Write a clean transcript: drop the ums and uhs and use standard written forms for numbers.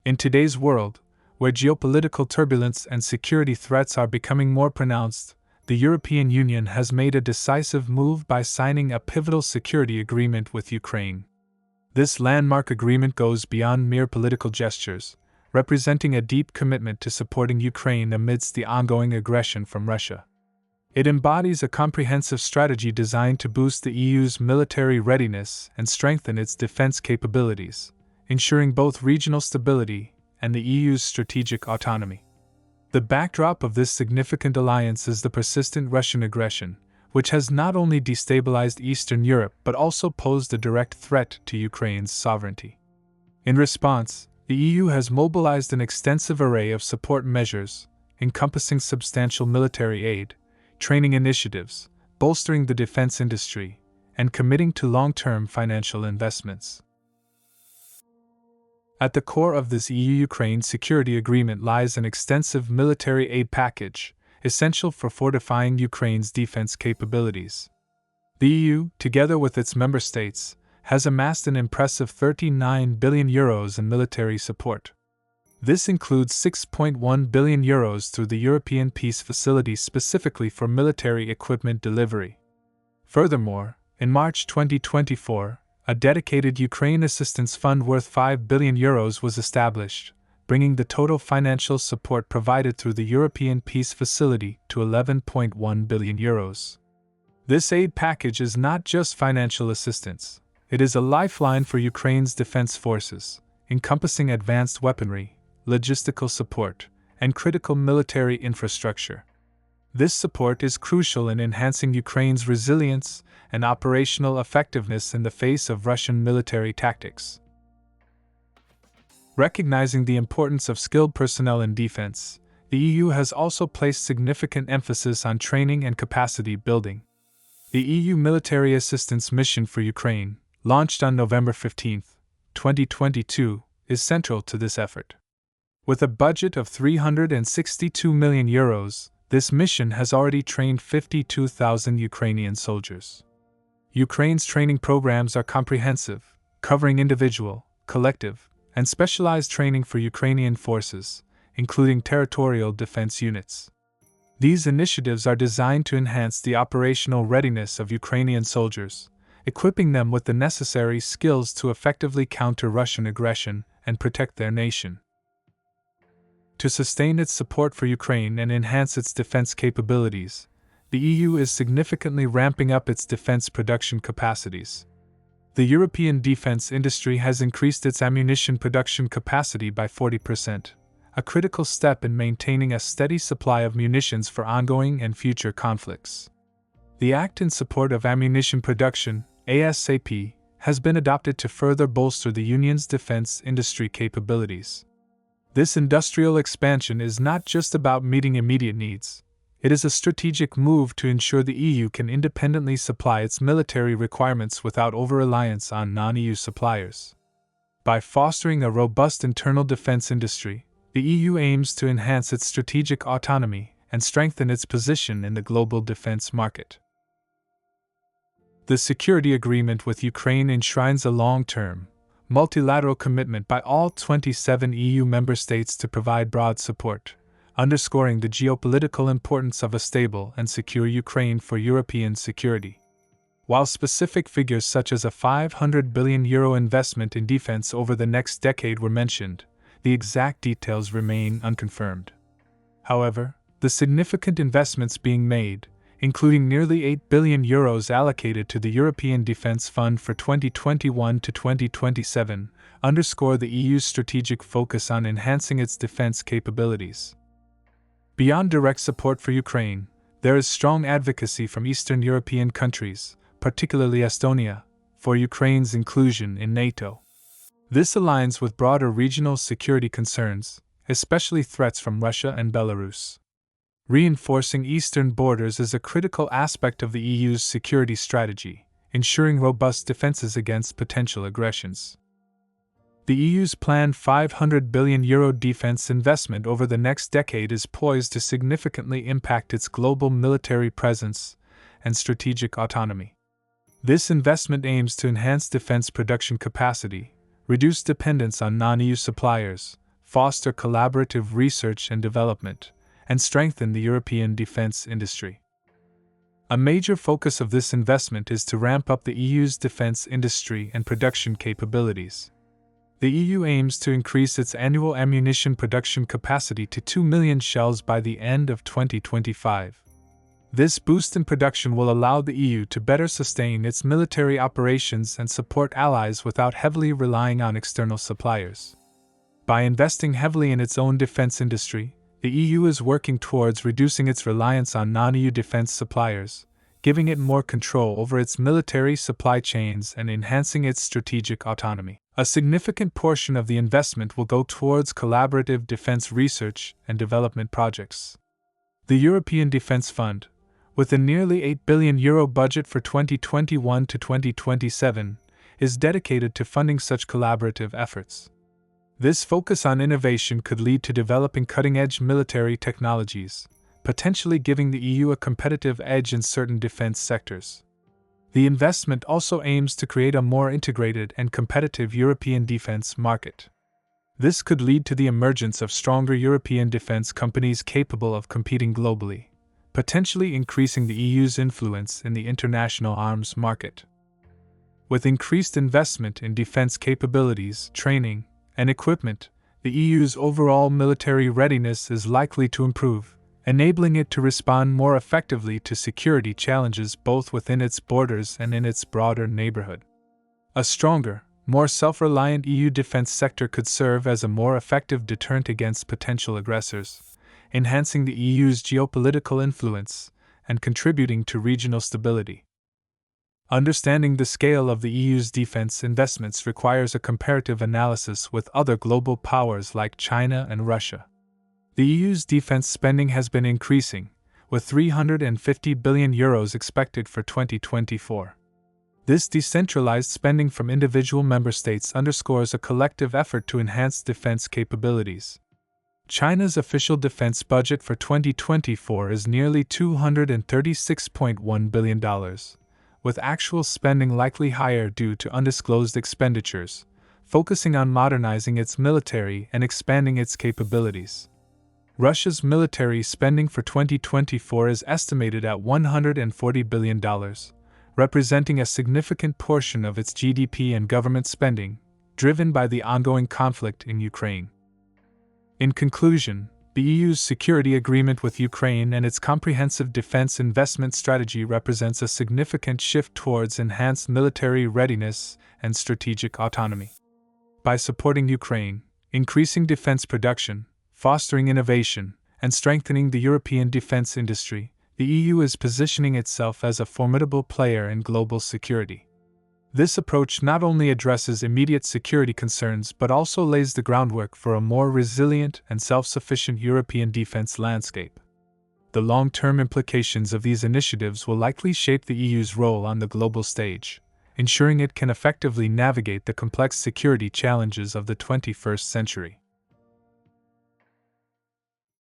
In today's world, where geopolitical turbulence and security threats are becoming more pronounced, the European Union has made a decisive move by signing a pivotal security agreement with Ukraine. This landmark agreement goes beyond mere political gestures, representing a deep commitment to supporting Ukraine amidst the ongoing aggression from Russia. It embodies a comprehensive strategy designed to boost the EU's military readiness and strengthen its defense capabilities, ensuring both regional stability and the EU's strategic autonomy. The backdrop of this significant alliance is the persistent Russian aggression, which has not only destabilized Eastern Europe but also posed a direct threat to Ukraine's sovereignty. In response, the EU has mobilized an extensive array of support measures, encompassing substantial military aid, training initiatives, bolstering the defense industry, and committing to long-term financial investments. At the core of this EU-Ukraine security agreement lies an extensive military aid package, essential for fortifying Ukraine's defense capabilities. The EU, together with its member states, has amassed an impressive €39 billion in military support. This includes €6.1 billion through the European Peace Facility specifically for military equipment delivery. Furthermore, in March 2024, a dedicated Ukraine Assistance Fund worth €5 billion was established, bringing the total financial support provided through the European Peace Facility to €11.1 billion. This aid package is not just financial assistance, it is a lifeline for Ukraine's defense forces, encompassing advanced weaponry, logistical support, and critical military infrastructure. This support is crucial in enhancing Ukraine's resilience and operational effectiveness in the face of Russian military tactics. Recognizing the importance of skilled personnel in defense, the EU has also placed significant emphasis on training and capacity building. The EU Military Assistance Mission for Ukraine, launched on November 15, 2022, is central to this effort. With a budget of €362 million, this mission has already trained 52,000 Ukrainian soldiers. Ukraine's training programs are comprehensive, covering individual, collective, and specialized training for Ukrainian forces, including territorial defense units. These initiatives are designed to enhance the operational readiness of Ukrainian soldiers, equipping them with the necessary skills to effectively counter Russian aggression and protect their nation. To sustain its support for Ukraine and enhance its defense capabilities, the EU is significantly ramping up its defense production capacities. The European defense industry has increased its ammunition production capacity by 40%, a critical step in maintaining a steady supply of munitions for ongoing and future conflicts. The Act in Support of Ammunition Production, ASAP, has been adopted to further bolster the Union's defense industry capabilities. This industrial expansion is not just about meeting immediate needs. It is a strategic move to ensure the EU can independently supply its military requirements without over-reliance on non-EU suppliers. By fostering a robust internal defense industry, the EU aims to enhance its strategic autonomy and strengthen its position in the global defense market. The security agreement with Ukraine enshrines a long-term, multilateral commitment by all 27 EU member states to provide broad support, underscoring the geopolitical importance of a stable and secure Ukraine for European security. While specific figures such as a €500 billion investment in defense over the next decade were mentioned, the exact details remain unconfirmed. However, the significant investments being made, including nearly €8 billion allocated to the European Defence Fund for 2021 to 2027, underscore the EU's strategic focus on enhancing its defense capabilities. Beyond direct support for Ukraine, there is strong advocacy from Eastern European countries, particularly Estonia, for Ukraine's inclusion in NATO. This aligns with broader regional security concerns, especially threats from Russia and Belarus. Reinforcing eastern borders is a critical aspect of the EU's security strategy, ensuring robust defenses against potential aggressions. The EU's planned €500 billion defense investment over the next decade is poised to significantly impact its global military presence and strategic autonomy. This investment aims to enhance defense production capacity, reduce dependence on non-EU suppliers, foster collaborative research and development, and strengthen the European defense industry. A major focus of this investment is to ramp up the EU's defense industry and production capabilities. The EU aims to increase its annual ammunition production capacity to 2 million shells by the end of 2025. This boost in production will allow the EU to better sustain its military operations and support allies without heavily relying on external suppliers. By investing heavily in its own defense industry, the EU is working towards reducing its reliance on non-EU defense suppliers, giving it more control over its military supply chains and enhancing its strategic autonomy. A significant portion of the investment will go towards collaborative defense research and development projects. The European Defence Fund, with a nearly €8 billion budget for 2021 to 2027, is dedicated to funding such collaborative efforts. This focus on innovation could lead to developing cutting-edge military technologies, potentially giving the EU a competitive edge in certain defense sectors. The investment also aims to create a more integrated and competitive European defense market. This could lead to the emergence of stronger European defense companies capable of competing globally, potentially increasing the EU's influence in the international arms market. With increased investment in defense capabilities, training, and equipment, the EU's overall military readiness is likely to improve, enabling it to respond more effectively to security challenges both within its borders and in its broader neighborhood. A stronger, more self-reliant EU defense sector could serve as a more effective deterrent against potential aggressors, enhancing the EU's geopolitical influence and contributing to regional stability. Understanding the scale of the EU's defense investments requires a comparative analysis with other global powers like China and Russia. The EU's defense spending has been increasing, with €350 billion expected for 2024. This decentralized spending from individual member states underscores a collective effort to enhance defense capabilities. China's official defense budget for 2024 is nearly $236.1 billion, with actual spending likely higher due to undisclosed expenditures, focusing on modernizing its military and expanding its capabilities. Russia's military spending for 2024 is estimated at $140 billion, representing a significant portion of its GDP and government spending, driven by the ongoing conflict in Ukraine. In conclusion, the EU's security agreement with Ukraine and its comprehensive defense investment strategy represents a significant shift towards enhanced military readiness and strategic autonomy. By supporting Ukraine, increasing defense production, fostering innovation, and strengthening the European defense industry, the EU is positioning itself as a formidable player in global security. This approach not only addresses immediate security concerns but also lays the groundwork for a more resilient and self-sufficient European defense landscape. The long-term implications of these initiatives will likely shape the EU's role on the global stage, ensuring it can effectively navigate the complex security challenges of the 21st century.